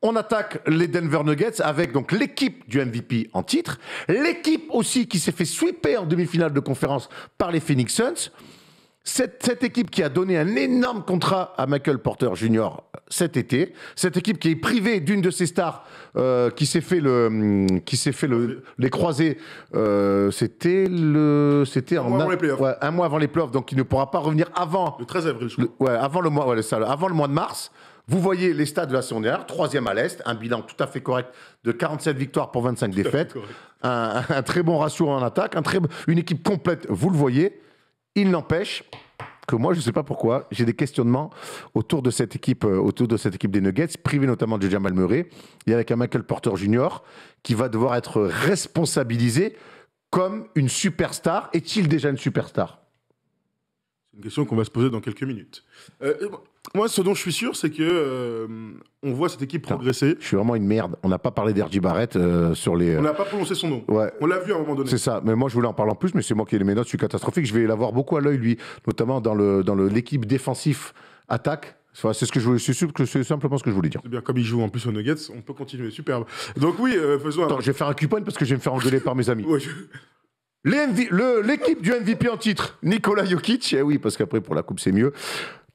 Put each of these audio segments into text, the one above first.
On attaque les Denver Nuggets avec donc l'équipe du MVP en titre, l'équipe aussi qui s'est fait sweeper en demi-finale de conférence par les Phoenix Suns. Cette équipe qui a donné un énorme contrat à Michael Porter Jr. cet été, cette équipe qui est privée d'une de ses stars, qui s'est fait les croisés, c'était un mois avant les playoffs. Ouais, un mois avant les playoffs, donc il ne pourra pas revenir avant le 13 avril, je crois. avant le mois de mars. Vous voyez les stats de la saison dernière, 3e à l'Est, un bilan tout à fait correct de 47 victoires pour 25 défaites, un très bon ratio en attaque, une équipe complète, vous le voyez. Il n'empêche que moi, je ne sais pas pourquoi, j'ai des questionnements autour de cette équipe des Nuggets, privée notamment de Jamal Murray, et avec un Michael Porter Jr. qui va devoir être responsabilisé comme une superstar. Est-il déjà une superstar ? C'est une question qu'on va se poser dans quelques minutes. Moi, ce dont je suis sûr, c'est que on voit cette équipe progresser. Je suis vraiment une merde. On n'a pas parlé d'R.J. Barrett sur les... On n'a pas prononcé son nom. Ouais. On l'a vu à un moment donné. C'est ça. Mais moi, je voulais en parler en plus, mais c'est moi qui ai mes notes. Je suis catastrophique. Je vais l'avoir beaucoup à l'œil, lui, notamment dans l'équipe défensif attaque. Enfin, c'est simplement ce que je voulais dire. C'est bien, comme il joue en plus aux Nuggets, on peut continuer. Superbe. Donc oui, faisons Attends, je vais faire un coupon parce que je vais me faire engueuler par mes amis. Ouais, L'équipe du MVP en titre, Nikola Jokic, eh oui, parce qu'après, pour la coupe, c'est mieux,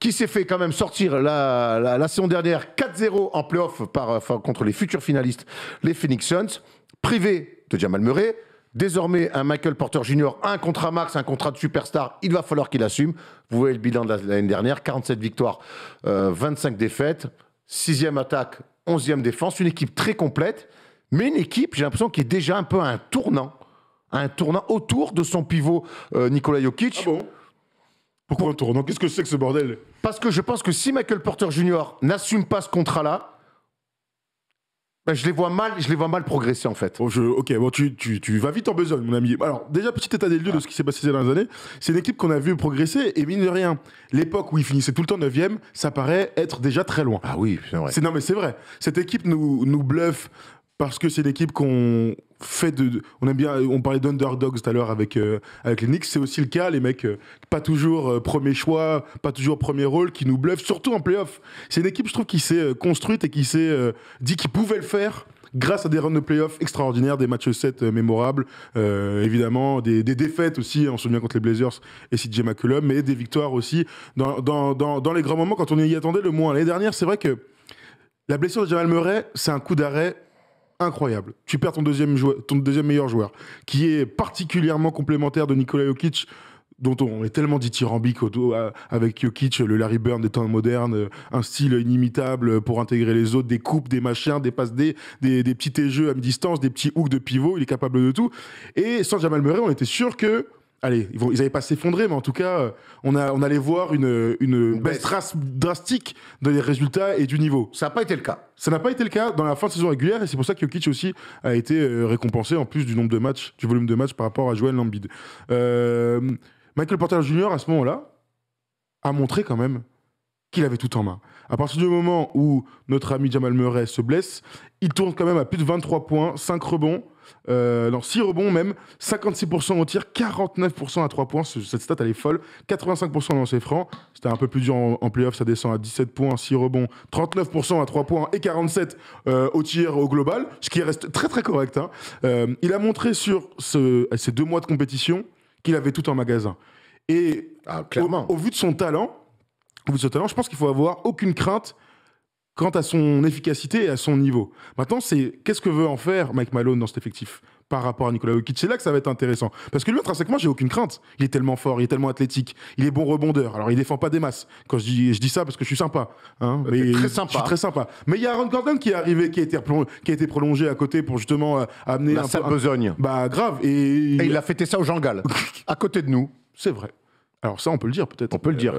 qui s'est fait quand même sortir la saison dernière 4-0 en play-off contre les futurs finalistes, les Phoenix Suns, privé de Jamal Murray. Désormais, un Michael Porter Jr., un contrat max, un contrat de superstar, il va falloir qu'il assume. Vous voyez le bilan de l'année dernière, 47 victoires, 25 défaites, 6e attaque, 11e défense, une équipe très complète, mais une équipe, j'ai l'impression, qui est déjà un peu à un tournant autour de son pivot Nikola Jokic. Ah bon ? Pourquoi un tournant ? Qu'est-ce que c'est que ce bordel ? Parce que je pense que si Michael Porter Jr. n'assume pas ce contrat-là, ben je les vois mal progresser en fait. Ok, bon, tu vas vite en besogne, mon ami. Alors, déjà, petit état des lieux de ce qui s'est passé ces dernières années. C'est une équipe qu'on a vu progresser, et mine de rien, l'époque où il finissait tout le temps 9e, ça paraît être déjà très loin. Ah oui, c'est vrai. Non, mais c'est vrai. Cette équipe nous bluffe parce que c'est l'équipe qu'on fait on aime bien, on parlait d'underdogs tout à l'heure avec les Knicks, c'est aussi le cas, les mecs pas toujours premier choix, pas toujours premier rôle, qui nous bluffent, surtout en play-off. C'est une équipe, je trouve, qui s'est construite et qui s'est dit qu'ils pouvaient le faire grâce à des runs de play-off extraordinaires, des matchs 7 mémorables, évidemment, des défaites aussi, on se souvient contre les Blazers et CJ McCollum, mais des victoires aussi dans les grands moments quand on y attendait le moins. L'année dernière, c'est vrai que la blessure de Jamal Murray, c'est un coup d'arrêt incroyable. Tu perds ton deuxième meilleur joueur, qui est particulièrement complémentaire de Nikola Jokic, dont on est tellement dithyrambique avec Jokic, le Larry Bird des temps modernes, un style inimitable pour intégrer les autres, des coupes, des machins, des passes des petits jeux à mi-distance, des petits hooks de pivot, il est capable de tout. Et sans Jamal Murray, on était sûr que allez, ils n'allaient pas s'effondrer, mais en tout cas, on allait voir une baisse drastique dans les résultats et du niveau. Ça n'a pas été le cas. Ça n'a pas été le cas dans la fin de saison régulière, et c'est pour ça que Jokic aussi a été récompensé en plus du nombre de matchs, du volume de matchs par rapport à Joel Embiid. Michael Porter Jr. à ce moment-là a montré quand même qu'il avait tout en main. À partir du moment où notre ami Jamal Murray se blesse, il tourne quand même à plus de 23 points, 5 rebonds, 6 rebonds même, 56% au tir, 49% à 3 points, cette stat elle est folle, 85% dans ses francs, c'était un peu plus dur en play-off, ça descend à 17 points, 6 rebonds, 39% à 3 points et 47 au tir au global, ce qui reste très très correct. Hein. Il a montré sur ces 2 mois de compétition qu'il avait tout en magasin. Et clairement. Au vu de son talent, je pense qu'il faut avoir aucune crainte quant à son efficacité et à son niveau. Maintenant, c'est qu'est-ce que veut en faire Mike Malone dans cet effectif par rapport à Nikola Jokic. C'est là que ça va être intéressant. Parce que lui, intrinsèquement, j'ai aucune crainte. Il est tellement fort, il est tellement athlétique, il est bon rebondeur. Alors, il défend pas des masses. Quand je dis ça parce que je suis sympa. Hein, mais très sympa. Je suis très sympa. Mais il y a Aaron Gordon qui est arrivé, qui a été prolongé à côté pour justement amener la sale besogne. Bah, grave. Et il a fêté ça au Jangal, à côté de nous. C'est vrai. Alors ça, on peut le dire peut-être. On peut le dire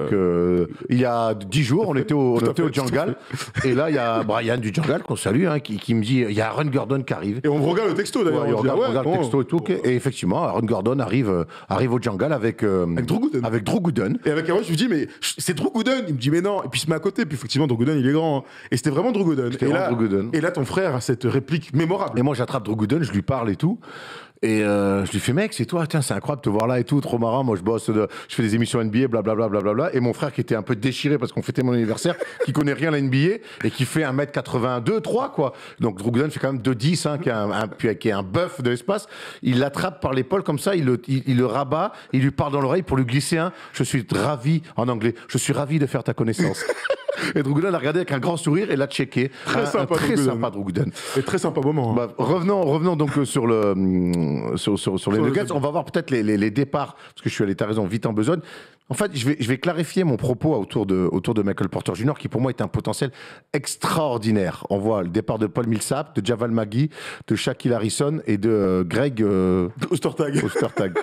il y a 10 jours, on était au Jungle. Et là, il y a Brian du Jungle, qu'on salue, hein, qui me dit, il y a Aaron Gordon qui arrive. Et on regarde le texto d'ailleurs. Ouais, on regarde le texto et tout. Okay. Et effectivement, Aaron Gordon arrive au Jungle avec Drew Gooden. Et avec Aaron, je lui dis, mais c'est Drew Gooden. Il me dit, mais non. Et puis il se met à côté. Puis effectivement, Drew Gooden, il est grand. Hein. Et c'était vraiment Drew Gooden. Et là, ton frère a cette réplique mémorable. Et moi, j'attrape Drew Gooden, je lui parle et tout. Et je lui fais, mec, c'est toi, tiens, c'est incroyable de te voir là et tout, trop marrant. Moi, je fais des émissions NBA, blablabla, blablabla. Et mon frère qui était un peu déchiré parce qu'on fêtait mon anniversaire, qui connaît rien à la NBA et qui fait 1m82, 3, quoi. Donc, Drew Gooden fait quand même 2,10, hein, qui est un bœuf de l'espace. Il l'attrape par l'épaule comme ça, il le rabat, il lui parle dans l'oreille pour lui glisser un. Je suis ravi, en anglais, je suis ravi de faire ta connaissance. Et Drew Gooden l'a regardé avec un grand sourire et l'a checké. Très sympa, Drew Gooden. Et très sympa moment. Hein. Bah, revenons donc sur les Nuggets. On va voir peut-être les départs, parce que je suis allé, t'as raison, vite en besogne. En fait, je vais clarifier mon propos autour de Michael Porter Jr., qui pour moi est un potentiel extraordinaire. On voit le départ de Paul Millsap, de Javal Magui, de Shaquille Harrison et de Greg Ostertag.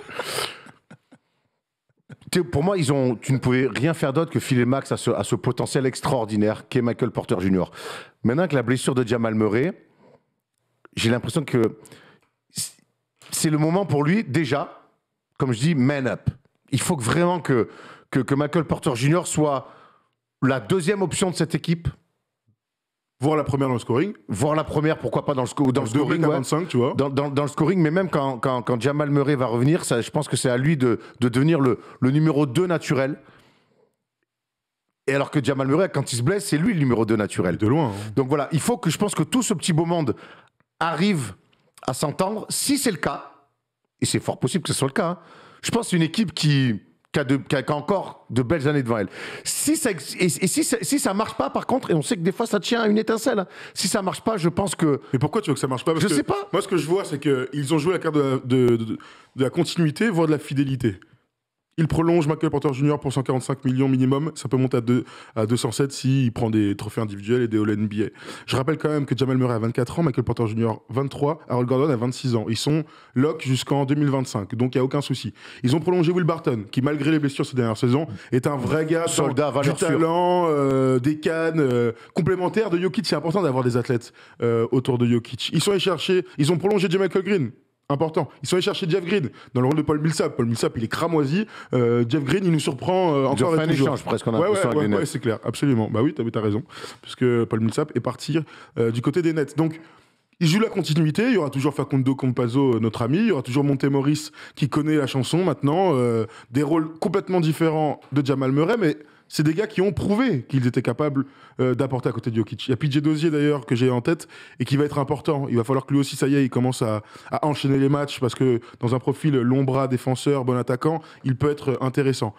Pour moi, tu ne pouvais rien faire d'autre que filer max à ce potentiel extraordinaire qu'est Michael Porter Jr. Maintenant que la blessure de Jamal Murray, j'ai l'impression que c'est le moment pour lui, déjà, comme je dis, man up. Il faut vraiment que Michael Porter Jr. soit la deuxième option de cette équipe. Voir la première dans le scoring. Voir la première, pourquoi pas dans le scoring. Ouais. 25, tu vois. Dans le scoring, mais même quand Jamal Murray va revenir, je pense que c'est à lui de devenir le numéro 2 naturel. Et alors que Jamal Murray, quand il se blesse, c'est lui le numéro 2 naturel. De loin. Hein. Donc voilà, je pense que tout ce petit beau monde arrive à s'entendre. Si c'est le cas, et c'est fort possible que ce soit le cas, hein, je pense que c'est une équipe qui a encore de belles années devant elle. Si ça marche pas, par contre, et on sait que des fois ça tient à une étincelle, hein, si ça marche pas, je pense que... Mais pourquoi tu veux que ça marche pas? Je sais pas. Moi, ce que je vois, c'est qu'ils ont joué la carte de la continuité, voire de la fidélité. Il prolonge Michael Porter Jr. pour 145 millions minimum. Ça peut monter à 207 s'il prend des trophées individuels et des All-NBA. Je rappelle quand même que Jamal Murray a 24 ans, Michael Porter Jr. 23, Harold Gordon a 26 ans. Ils sont lock jusqu'en 2025, donc il n'y a aucun souci. Ils ont prolongé Will Barton, qui malgré les blessures ces dernières saisons, est un vrai gars, soldat, du talent, des cannes, complémentaires de Jokic. C'est important d'avoir des athlètes autour de Jokic. Ils ont prolongé Michael Green. Important. Ils sont allés chercher Jeff Green dans le rôle de Paul Millsap. Paul Millsap, il est cramoisi. Jeff Green, il nous surprend encore et toujours. Échange, presque, on a l'impression avec les Nets. Ouais, c'est clair, absolument. Bah oui, t'as raison. Puisque Paul Millsap est parti du côté des Nets. Donc, il joue la continuité. Il y aura toujours Facundo Campazzo, notre ami. Il y aura toujours Monte Morris qui connaît la chanson maintenant. Des rôles complètement différents de Jamal Murray, mais c'est des gars qui ont prouvé qu'ils étaient capables d'apporter à côté de Jokic. Il y a PJ Dozier d'ailleurs que j'ai en tête et qui va être important. Il va falloir que lui aussi, ça y est, il commence à enchaîner les matchs parce que dans un profil long bras, défenseur, bon attaquant, il peut être intéressant.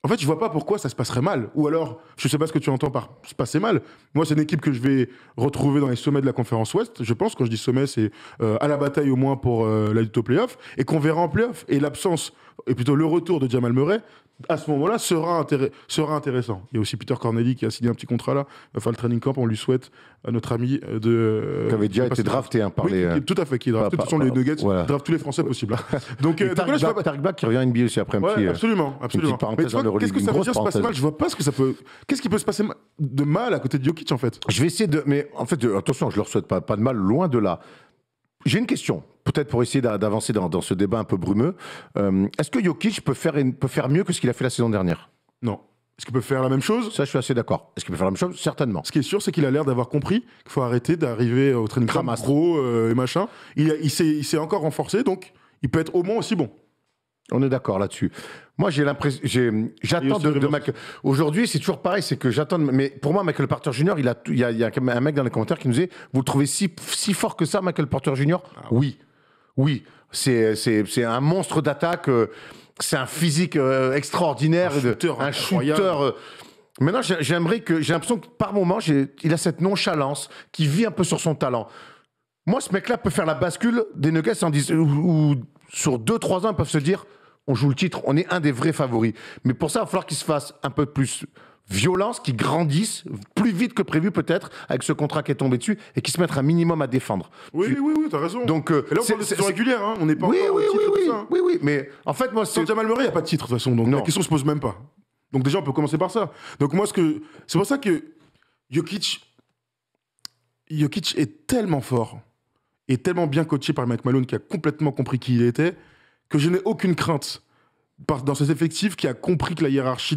En fait, je vois pas pourquoi ça se passerait mal. Ou alors, je sais pas ce que tu entends par se passer mal. Moi, c'est une équipe que je vais retrouver dans les sommets de la conférence Ouest. Je pense, quand je dis sommet, c'est à la bataille au moins pour la lutte au playoff. Et qu'on verra en playoff. Et l'absence, et plutôt le retour de Jamal Murray, à ce moment-là, sera intéressant. Il y a aussi Peter Corneli qui a signé un petit contrat là. Il va faire le training camp. On lui souhaite à notre ami qui avait déjà été drafté par les... Oui, tout à fait, qui est drafté. De toute façon, les Nuggets draftent tous les Français possibles. Donc Tariq Black qui revient à NBA aussi après un petit... Absolument. Mais tu vois, qu'est-ce que ça veut dire se passer mal? Je vois pas ce que ça peut... Qu'est-ce qui peut se passer de mal à côté de Jokic, en fait? Je vais essayer de... Mais en fait, attention, je leur souhaite pas de mal, loin de là. J'ai une question, peut-être pour essayer d'avancer dans ce débat un peu brumeux. Est-ce que Jokic peut faire mieux que ce qu'il a fait la saison dernière? Non. Est-ce qu'il peut faire la même chose? Ça, je suis assez d'accord. Est-ce qu'il peut faire la même chose? Certainement. Ce qui est sûr, c'est qu'il a l'air d'avoir compris qu'il faut arrêter d'arriver au training camp gros et machin. Il s'est encore renforcé, donc il peut être au moins aussi bon. On est d'accord là-dessus. Moi, j'ai l'impression, j'attends de Michael. Aujourd'hui, c'est toujours pareil, c'est que j'attends. Mais pour moi, Michael Porter Jr., il y a un mec dans les commentaires qui nous dit, vous le trouvez si fort que ça, Michael Porter Jr. Oui, c'est un monstre d'attaque. C'est un physique extraordinaire, un shooter. Maintenant, j'ai l'impression que par moment, il a cette nonchalance qui vit un peu sur son talent. Moi, ce mec-là peut faire la bascule des Nuggets où sur 2-3 ans, ils peuvent se dire, on joue le titre, on est un des vrais favoris. Mais pour ça, il va falloir qu'il se fasse un peu plus violence, qu'il grandisse plus vite que prévu peut-être, avec ce contrat qui est tombé dessus, et qu'il se mette un minimum à défendre. Oui, t'as raison. Donc, et là, on parle de saison régulière, hein. On n'est pas encore au titre, tout ça. Oui, mais en fait, moi, sans Jamal Murray, il n'y a pas de titre, de toute façon, donc la question se pose même pas. Donc déjà, on peut commencer par ça. Donc moi, c'est pour ça que Jokic est tellement fort, et tellement bien coaché par Mike Malone, qui a complètement compris qui il était, que je n'ai aucune crainte dans ses effectifs qui a compris que la hiérarchie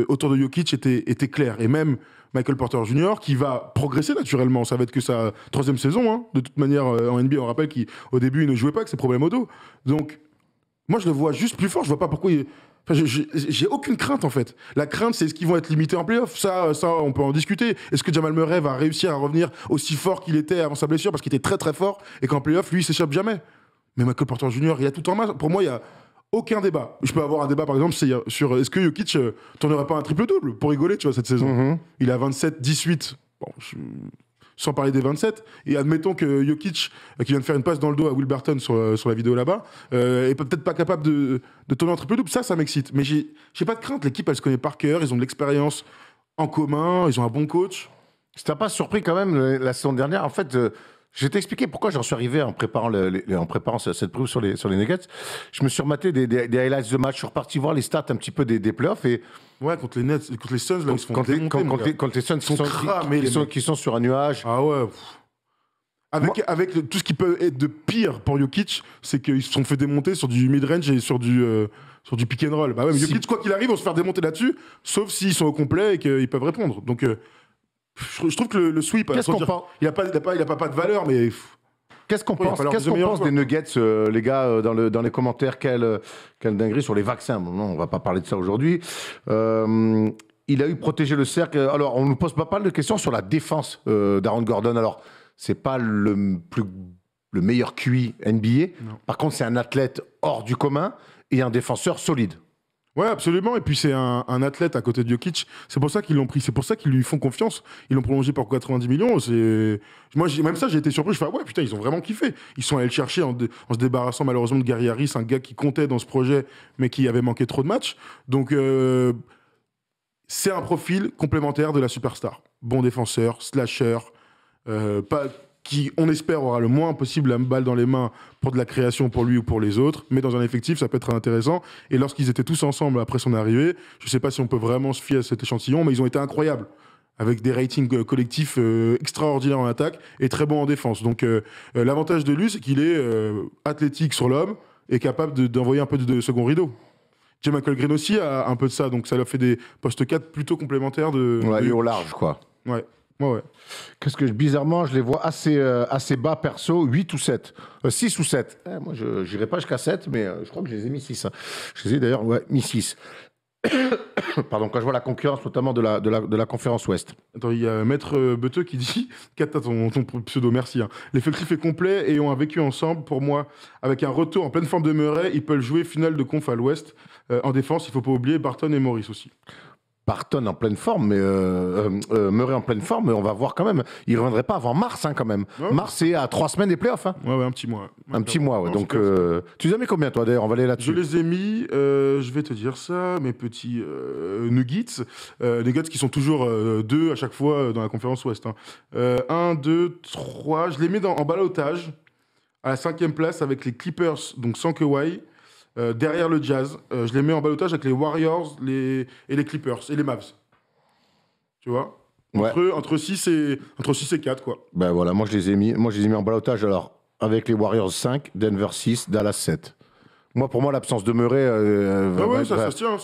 autour de Jokic était claire. Et même Michael Porter Jr. qui va progresser naturellement. Ça va être que sa 3e saison. Hein. De toute manière, en NBA, on rappelle qu'au début, il ne jouait pas avec ses problèmes au dos. Donc, moi, je le vois juste plus fort. Je vois pas pourquoi il... Enfin, j'ai aucune crainte, en fait. La crainte, c'est est-ce qu'ils vont être limités en playoff. Ça, on peut en discuter. Est-ce que Jamal Murray va réussir à revenir aussi fort qu'il était avant sa blessure, parce qu'il était très très fort, et qu'en playoff, lui, il s'échappe jamais. Mais Michael Porter Jr., il a tout en main. Pour moi, il y a aucun débat. Je peux avoir un débat, par exemple, sur est-ce que Jokic tournerait pas un triple-double pour rigoler, tu vois, cette saison. Il a 27-18. Bon, sans parler des 27. Et admettons que Jokic, qui vient de faire une passe dans le dos à Will Barton sur la vidéo là-bas, est peut-être pas capable de tourner un triple-double. Ça m'excite. Mais j'ai pas de crainte. L'équipe, elle se connaît par cœur. Ils ont de l'expérience en commun. Ils ont un bon coach. Ça t'a pas surpris quand même la saison dernière? En fait, je vais t'expliquer pourquoi j'en suis arrivé en préparant cette preview sur les Nuggets. Je me suis rematé des highlights de match. Je suis reparti voir les stats un petit peu des playoffs. Et ouais, contre les Nets, contre les Suns, là, ils se font démonter. Contre les Suns qui sont sur un nuage. Ah ouais. Avec tout ce qui peut être de pire pour Jokic, c'est qu'ils se sont fait démonter sur du mid-range et sur du pick and roll. Bah ouais, mais Jokic, quoi qu'il arrive, on se faire démonter là-dessus, sauf s'ils sont au complet et qu'ils peuvent répondre. Donc, je trouve que le sweep, Qu'est-ce qu'on pense? Il a pas de valeur, mais... Qu'est-ce qu'on pense des Nuggets, les gars, dans les commentaires? Quelle dinguerie sur les vaccins. Bon, non, on va pas parler de ça aujourd'hui. Il a eu protégé le cercle. Alors, on nous pose pas mal de questions sur la défense d'Aaron Gordon. Alors, c'est pas le meilleur QI NBA. Non. Par contre, c'est un athlète hors du commun et un défenseur solide. Ouais, absolument. Et puis, c'est un athlète à côté de Jokic. C'est pour ça qu'ils l'ont pris. C'est pour ça qu'ils lui font confiance. Ils l'ont prolongé pour 90 millions. Moi, même ça, j'ai été surpris. Je fais, ouais, putain, ils ont vraiment kiffé. Ils sont allés le chercher en se débarrassant malheureusement de Gary Harris, un gars qui comptait dans ce projet, mais qui avait manqué trop de matchs. Donc, c'est un profil complémentaire de la superstar. Bon défenseur, slasher, qui, on espère, aura le moins possible la balle dans les mains pour de la création pour lui ou pour les autres, mais dans un effectif, ça peut être intéressant. Et lorsqu'ils étaient tous ensemble après son arrivée, je ne sais pas si on peut vraiment se fier à cet échantillon, mais ils ont été incroyables, avec des ratings collectifs extraordinaires en attaque et très bons en défense. Donc l'avantage de lui, c'est qu'il est athlétique sur l'homme et capable d'envoyer un peu de second rideau. J. Michael Green aussi a un peu de ça, donc ça leur fait des postes 4 plutôt complémentaires Ouais, et au large, quoi. Ouais. Qu'est-ce que bizarrement, je les vois assez bas perso, 8 ou 7. 6 ou 7. Moi, je n'irai pas jusqu'à 7, mais je crois que je les ai mis 6. Hein. Je les ai d'ailleurs mis 6. Pardon, quand je vois la concurrence, notamment de la conférence Ouest. Attends, il y a Maître Beteux qui dit, ton pseudo, merci. Hein. L'effectif est complet et ont vécu ensemble. Pour moi, avec un retour en pleine forme de Murray, ils peuvent jouer finale de conf à l'Ouest. En défense, il ne faut pas oublier Barton et Morris aussi. Barton en pleine forme, mais Murray en pleine forme, mais on va voir quand même. Il ne reviendrait pas avant mars, hein, quand même. Ouais. Mars, c'est à 3 semaines des playoffs. Hein. Ouais, un petit mois. Un petit mois, ouais. Non, donc, tu les as mis combien, toi, d'ailleurs? On va aller là-dessus. Je les ai mis, je vais te dire ça, mes petits Nuggets. Nuggets qui sont toujours 2 à chaque fois dans la conférence Ouest. 1, 2, 3. Je les mets en ballottage à la 5e place avec les Clippers, donc sans Kawhi. Derrière le Jazz, je les mets en ballottage avec les Warriors et les Clippers et les Mavs. Tu vois, entre 6 et 4, quoi. Ben voilà, moi je les ai mis en ballottage alors avec les Warriors 5, Denver 6, Dallas 7. Pour moi, l'absence de Murray ça se tient.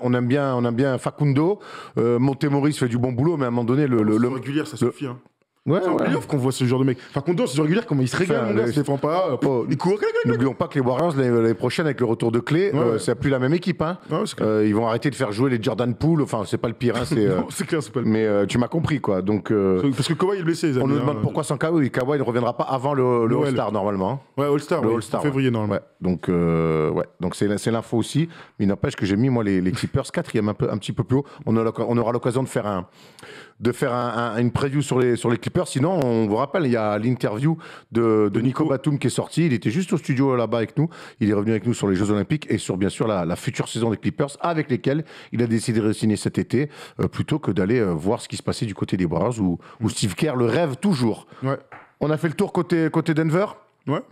On aime bien Facundo. Montemoris fait du bon boulot, mais à un moment donné, le régulier, ça suffit. Hein. Ouais, c'est en playoff qu'on voit ce genre de mec. Enfin, Condor, c'est régulier, comment il se régale, mon gars, il se défend pas. Il court. N'oublions pas que les Warriors, l'année prochaine, avec le retour de Klay, c'est plus la même équipe. Hein. Ouais, ils vont arrêter de faire jouer les Jordan Poole. Enfin, c'est pas le pire. Hein, non, c'est clair, c'est pas le pire. Mais tu m'as compris, quoi. Donc, parce que Kawhi est blessé. On nous demande pourquoi sans Kawhi. Kawhi ne reviendra pas avant le All-Star, normalement. Ouais, All-Star, en février, normalement. Ouais. Donc, c'est l'info aussi. Mais il n'empêche que j'ai mis, moi, les Clippers 4e un petit peu plus haut. On aura l'occasion de faire une preview sur les Clippers. Sinon, on vous rappelle, il y a l'interview de Nico Batum qui est sorti. Il était juste au studio là-bas avec nous. Il est revenu avec nous sur les Jeux Olympiques et sur, bien sûr, la future saison des Clippers avec lesquels il a décidé de signer cet été plutôt que d'aller voir ce qui se passait du côté des Warriors où Steve Kerr le rêve toujours. Ouais. On a fait le tour côté Denver. Ouais.